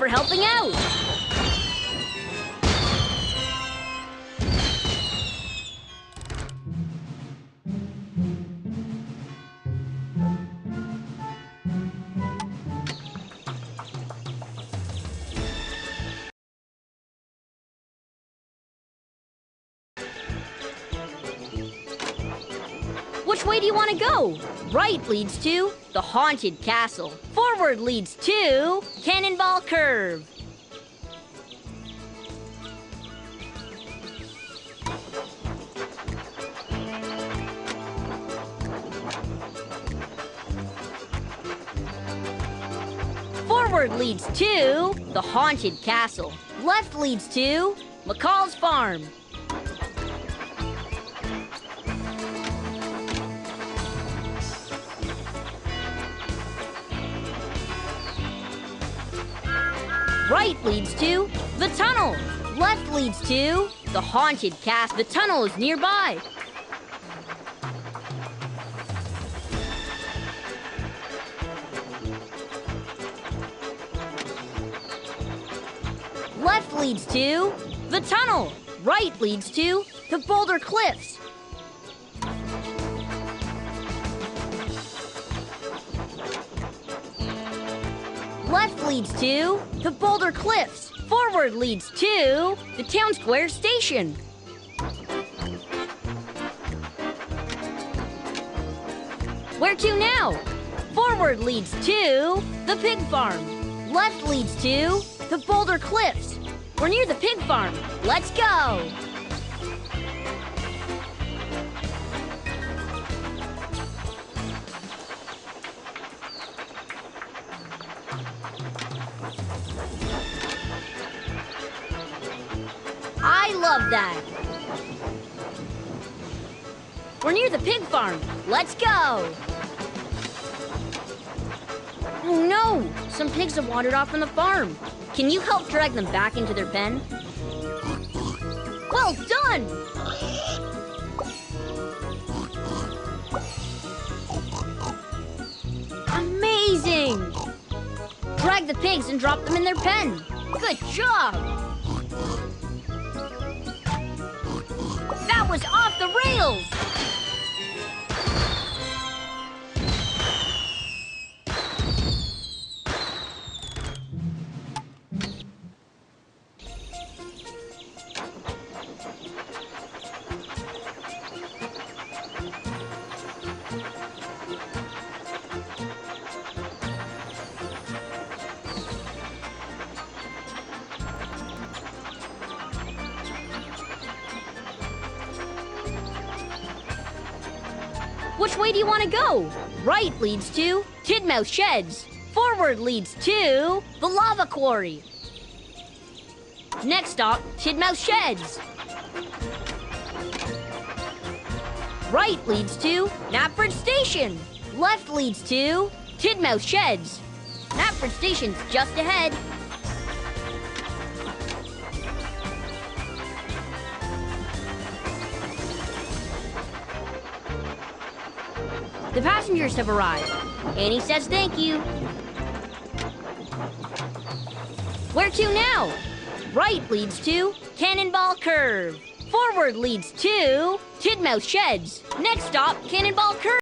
for helping out. Which way do you want to go? Right leads to the Haunted Castle. Forward leads to Cannonball Curve. Forward leads to the Haunted Castle. Left leads to McCall's Farm. Right leads to the tunnel. Left leads to the Haunted Castle. The tunnel is nearby. Left leads to the tunnel. Right leads to the Boulder Cliffs. Left leads to the Boulder Cliffs. Forward leads to the Town Square Station. Where to now? Forward leads to the Pig Farm. Left leads to the Boulder Cliffs. We're near the Pig Farm. Let's go! I love that. We're near the pig farm. Let's go. Oh no, some pigs have wandered off from the farm. Can you help drag them back into their pen? Well done. Amazing. Drag the pigs and drop them in their pen. Good job. That was off the rails! Which way do you want to go? Right leads to Tidmouth Sheds. Forward leads to the Lava Quarry. Next stop, Tidmouth Sheds. Right leads to Knapford Station. Left leads to Tidmouth Sheds. Knapford Station's just ahead. The passengers have arrived. Annie says thank you. Where to now? Right leads to Cannonball Curve. Forward leads to Tidmouth Sheds. Next stop, Cannonball Curve.